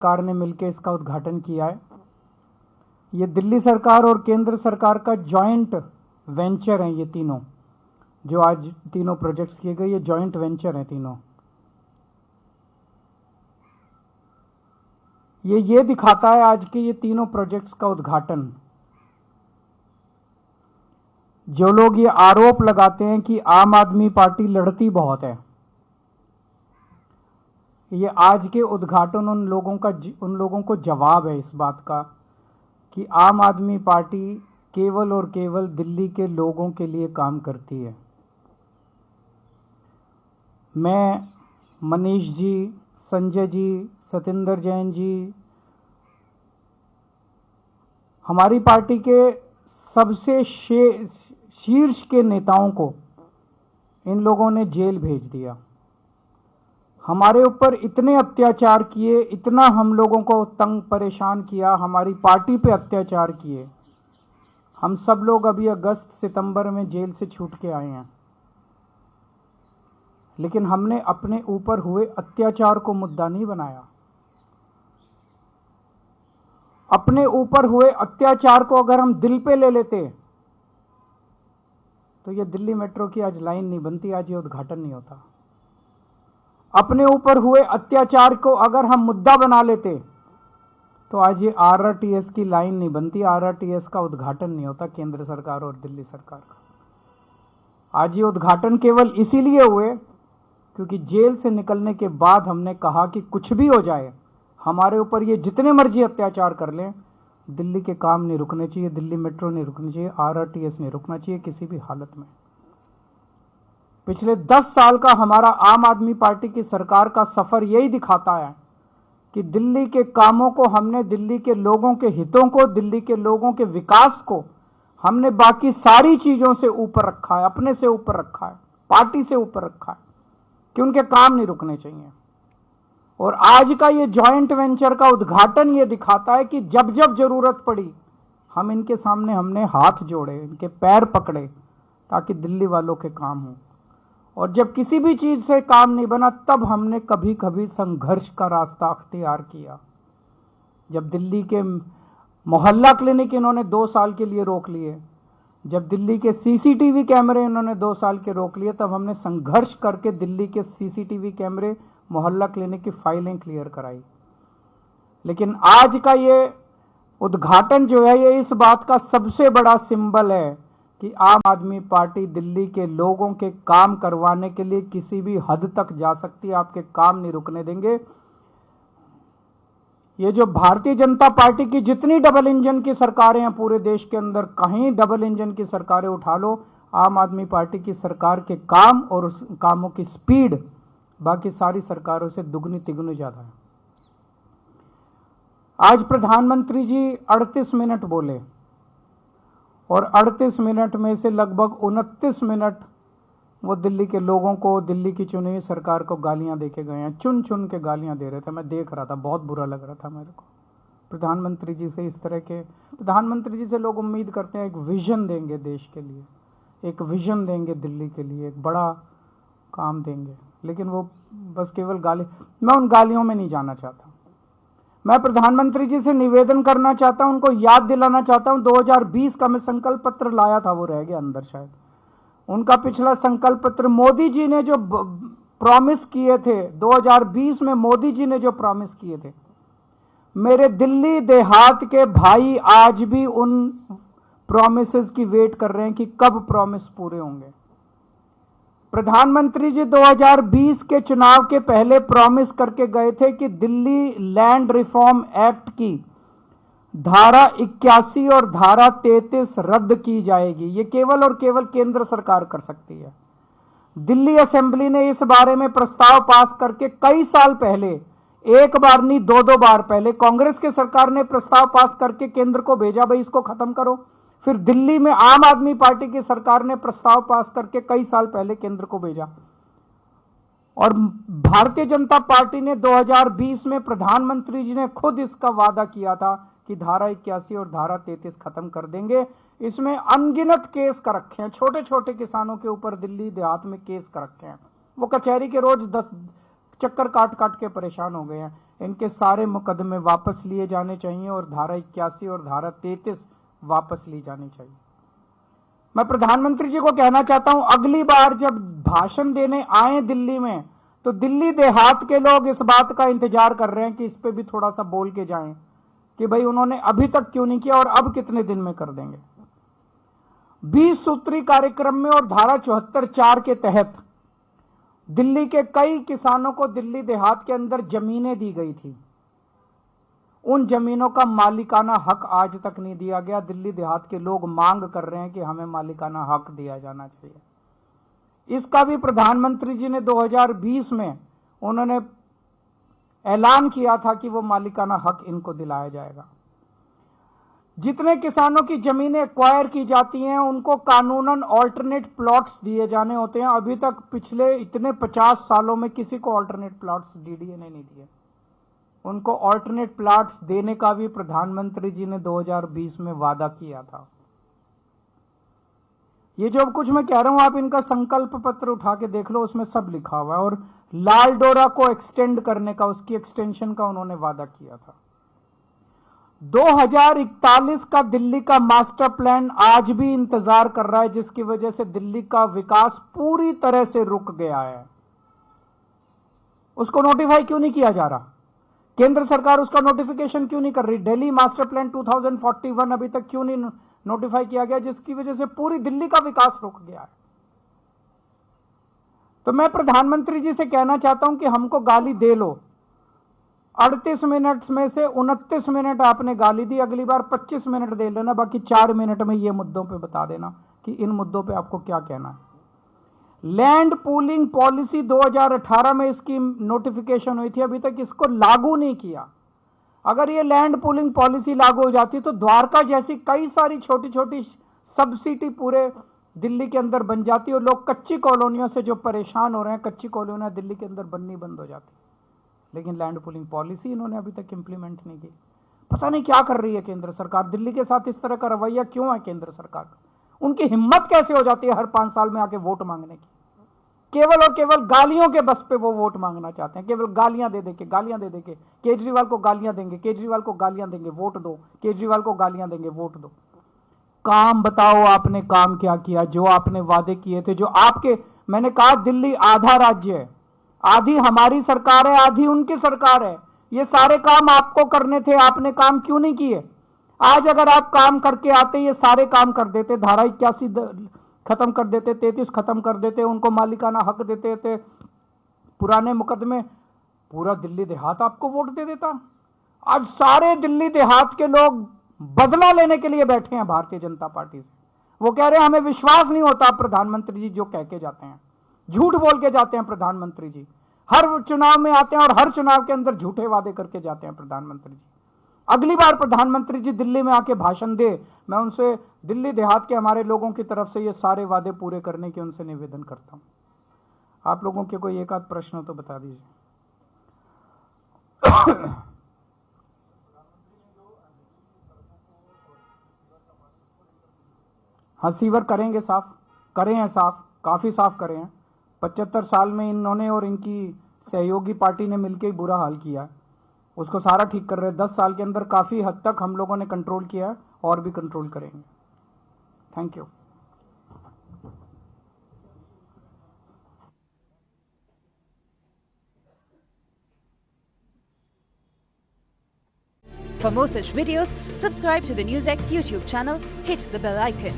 सरकार ने मिलकर इसका उद्घाटन किया है। ये दिल्ली सरकार और केंद्र सरकार का जॉइंट वेंचर है। ये तीनों जो आज तीनों प्रोजेक्ट्स किए गए, ये जॉइंट वेंचर हैं तीनों। ये दिखाता है आज के ये तीनों प्रोजेक्ट्स का उद्घाटन। जो लोग ये आरोप लगाते हैं कि आम आदमी पार्टी लड़ती बहुत है, ये आज के उद्घाटन उन लोगों को जवाब है इस बात का कि आम आदमी पार्टी केवल और केवल दिल्ली के लोगों के लिए काम करती है। मैं, मनीष जी, संजय जी, सतेंद्र जैन जी, हमारी पार्टी के सबसे शीर्ष के नेताओं को इन लोगों ने जेल भेज दिया। हमारे ऊपर इतने अत्याचार किए, इतना हम लोगों को तंग परेशान किया, हमारी पार्टी पे अत्याचार किए। हम सब लोग अभी अगस्त सितंबर में जेल से छूट के आए हैं, लेकिन हमने अपने ऊपर हुए अत्याचार को मुद्दा नहीं बनाया। अपने ऊपर हुए अत्याचार को अगर हम दिल पे ले लेते तो ये दिल्ली मेट्रो की आज लाइन नहीं बनती, आज ये उद्घाटन नहीं होता। अपने ऊपर हुए अत्याचार को अगर हम मुद्दा बना लेते तो आज ये आरआरटीएस की लाइन नहीं बनती, आरआरटीएस का उद्घाटन नहीं होता केंद्र सरकार और दिल्ली सरकार का। आज ये उद्घाटन केवल इसीलिए हुए क्योंकि जेल से निकलने के बाद हमने कहा कि कुछ भी हो जाए, हमारे ऊपर ये जितने मर्जी अत्याचार कर लें, दिल्ली के काम नहीं रुकने चाहिए, दिल्ली मेट्रो नहीं रुकनी चाहिए, आरआरटीएस नहीं रुकना चाहिए किसी भी हालत में। पिछले 10 साल का हमारा आम आदमी पार्टी की सरकार का सफर यही दिखाता है कि दिल्ली के कामों को हमने, दिल्ली के लोगों के हितों को, दिल्ली के लोगों के विकास को हमने बाकी सारी चीजों से ऊपर रखा है, अपने से ऊपर रखा है, पार्टी से ऊपर रखा है कि उनके काम नहीं रुकने चाहिए। और आज का ये जॉइंट वेंचर का उद्घाटन ये दिखाता है कि जब जब जरूरत पड़ी हम इनके सामने हमने हाथ जोड़े, इनके पैर पकड़े ताकि दिल्ली वालों के काम हो। और जब किसी भी चीज से काम नहीं बना तब हमने कभी कभी संघर्ष का रास्ता अख्तियार किया। जब दिल्ली के मोहल्ला क्लिनिक इन्होंने 2 साल के लिए रोक लिए, जब दिल्ली के सीसीटीवी कैमरे इन्होंने 2 साल के रोक लिए, तब हमने संघर्ष करके दिल्ली के सीसीटीवी कैमरे, मोहल्ला क्लिनिक की फाइलें क्लियर कराई। लेकिन आज का ये उद्घाटन जो है, ये इस बात का सबसे बड़ा सिंबल है कि आम आदमी पार्टी दिल्ली के लोगों के काम करवाने के लिए किसी भी हद तक जा सकती है, आपके काम नहीं रुकने देंगे। ये जो भारतीय जनता पार्टी की जितनी डबल इंजन की सरकारें हैं पूरे देश के अंदर, कहीं डबल इंजन की सरकारें उठा लो, आम आदमी पार्टी की सरकार के काम और उस कामों की स्पीड बाकी सारी सरकारों से दुगनी तिगुनी ज्यादा है। आज प्रधानमंत्री जी 38 मिनट बोले और 38 मिनट में से लगभग 29 मिनट वो दिल्ली के लोगों को, दिल्ली की चुनी हुई सरकार को गालियां देके गए हैं। चुन चुन के गालियां दे रहे थे, मैं देख रहा था, बहुत बुरा लग रहा था मेरे को। प्रधानमंत्री जी से इस तरह के, प्रधानमंत्री जी से लोग उम्मीद करते हैं एक विजन देंगे देश के लिए, एक विजन देंगे दिल्ली के लिए, एक बड़ा काम देंगे, लेकिन वो बस केवल गाली। मैं उन गालियों में नहीं जाना चाहता। मैं प्रधानमंत्री जी से निवेदन करना चाहता हूं, उनको याद दिलाना चाहता हूं, 2020 का मैं संकल्प पत्र लाया था, वो रह गया अंदर शायद। उनका पिछला संकल्प पत्र, मोदी जी ने जो प्रॉमिस किए थे 2020 में, मोदी जी ने जो प्रॉमिस किए थे, मेरे दिल्ली देहात के भाई आज भी उन प्रॉमिसेस की वेट कर रहे हैं कि कब प्रॉमिस पूरे होंगे। प्रधानमंत्री जी 2020 के चुनाव के पहले प्रॉमिस करके गए थे कि दिल्ली लैंड रिफॉर्म एक्ट की धारा 81 और धारा 33 रद्द की जाएगी। ये केवल और केवल केंद्र सरकार कर सकती है। दिल्ली असेंबली ने इस बारे में प्रस्ताव पास करके कई साल पहले, एक बार नहीं 2-2 बार पहले, कांग्रेस के सरकार ने प्रस्ताव पास करके केंद्र को भेजा, भाई इसको खत्म करो। फिर दिल्ली में आम आदमी पार्टी की सरकार ने प्रस्ताव पास करके कई साल पहले केंद्र को भेजा। और भारतीय जनता पार्टी ने 2020 में, प्रधानमंत्री जी ने खुद इसका वादा किया था कि धारा 81 और धारा 33 खत्म कर देंगे। इसमें अनगिनत केस कर रखे हैं, छोटे छोटे किसानों के ऊपर दिल्ली देहात में केस कर रखे हैं। वो कचहरी के रोज 10 चक्कर काट काट के परेशान हो गए हैं। इनके सारे मुकदमे वापस लिए जाने चाहिए और धारा 81 और धारा 33 वापस ली जानी चाहिए। मैं प्रधानमंत्री जी को कहना चाहता हूं, अगली बार जब भाषण देने आए दिल्ली में, तो दिल्ली देहात के लोग इस बात का इंतजार कर रहे हैं कि इस पे भी थोड़ा सा बोल के जाएं कि भाई उन्होंने अभी तक क्यों नहीं किया और अब कितने दिन में कर देंगे। 20 सूत्री कार्यक्रम में और धारा 74(4) के तहत दिल्ली के कई किसानों को दिल्ली देहात के अंदर जमीनें दी गई थी। उन जमीनों का मालिकाना हक आज तक नहीं दिया गया। दिल्ली देहात के लोग मांग कर रहे हैं कि हमें मालिकाना हक दिया जाना चाहिए। इसका भी प्रधानमंत्री जी ने 2020 में उन्होंने ऐलान किया था कि वो मालिकाना हक इनको दिलाया जाएगा। जितने किसानों की जमीनें एक्वायर की जाती हैं उनको कानूनन ऑल्टरनेट प्लॉट्स दिए जाने होते हैं। अभी तक पिछले इतने 50 सालों में किसी को ऑल्टरनेट प्लॉट्स डीडीए ने नहीं दिए। उनको ऑल्टरनेट प्लॉट्स देने का भी प्रधानमंत्री जी ने 2020 में वादा किया था। ये जो कुछ मैं कह रहा हूं आप इनका संकल्प पत्र उठा के देख लो, उसमें सब लिखा हुआ है। और लाल डोरा को एक्सटेंड करने का, उसकी एक्सटेंशन का उन्होंने वादा किया था। 2041 का दिल्ली का मास्टर प्लान आज भी इंतजार कर रहा है, जिसकी वजह से दिल्ली का विकास पूरी तरह से रुक गया है। उसको नोटिफाई क्यों नहीं किया जा रहा? केंद्र सरकार उसका नोटिफिकेशन क्यों नहीं कर रही? दिल्ली मास्टर प्लान 2041 अभी तक क्यों नहीं नोटिफाई किया गया, जिसकी वजह से पूरी दिल्ली का विकास रुक गया है। तो मैं प्रधानमंत्री जी से कहना चाहता हूं कि हमको गाली दे लो। 38 मिनट में से 29 मिनट आपने गाली दी, अगली बार 25 मिनट दे लेना, बाकी 4 मिनट में ये मुद्दों पे बता देना कि इन मुद्दों पे आपको क्या कहना है। लैंड पूलिंग पॉलिसी 2018 में इसकी नोटिफिकेशन हुई थी, अभी तक इसको लागू नहीं किया। अगर ये लैंड पूलिंग पॉलिसी लागू हो जाती तो द्वारका जैसी कई सारी छोटी छोटी सब सिटी पूरे दिल्ली के अंदर बन जाती और लोग कच्ची कॉलोनियों से जो परेशान हो रहे हैं, कच्ची कॉलोनियां दिल्ली के अंदर बननी बंद हो जाती। लेकिन लैंड पूलिंग पॉलिसी इन्होंने अभी तक इंप्लीमेंट नहीं की। पता नहीं क्या कर रही है केंद्र सरकार। दिल्ली के साथ इस तरह का रवैया क्यों है केंद्र सरकार का? उनकी हिम्मत कैसे हो जाती है हर 5 साल में आके वोट मांगने की? केवल और केवल गालियों के बस पे वो वोट मांगना चाहते हैं। केवल गालियां दे देके केजरीवाल को गालियां देंगे, केजरीवाल को गालियां देंगे, वोट दो, केजरीवाल को गालियां देंगे, वोट दो। काम बताओ, आपने काम क्या किया? जो आपने वादे किए थे, जो आपके, मैंने कहा दिल्ली आधा राज्य है, आधी हमारी सरकार है, आधी उनकी सरकार है। ये सारे काम आपको करने थे, आपने काम क्यों नहीं किए? आज अगर आप काम करके आते, ये सारे काम कर देते, धारा 81 खत्म कर देते, 33 खत्म कर देते, उनको मालिकाना हक देते थे, पुराने मुकदमे, पूरा दिल्ली देहात आपको वोट दे देता। आज सारे दिल्ली देहात के लोग बदला लेने के लिए बैठे हैं भारतीय जनता पार्टी से। वो कह रहे हैं हमें विश्वास नहीं होता प्रधानमंत्री जी जो कह के जाते हैं, झूठ बोल के जाते हैं प्रधानमंत्री जी। हर चुनाव में आते हैं और हर चुनाव के अंदर झूठे वादे करके जाते हैं प्रधानमंत्री जी। अगली बार प्रधानमंत्री जी दिल्ली में आके भाषण दे, मैं उनसे दिल्ली देहात के हमारे लोगों की तरफ से ये सारे वादे पूरे करने के उनसे निवेदन करता हूं। आप लोगों के कोई एक आध प्रश्न हो तो बता दीजिए। हाँ, सीवर करेंगे, साफ करे हैं, साफ काफी साफ करे हैं। 75 साल में इन्होंने और इनकी सहयोगी पार्टी ने मिलकर ही बुरा हाल किया है, उसको सारा ठीक कर रहे हैं। 10 साल के अंदर काफी हद तक हम लोगों ने कंट्रोल किया है और भी कंट्रोल करेंगे। Thank you. For more such videos, subscribe to the NewsX YouTube channel, hit the bell icon.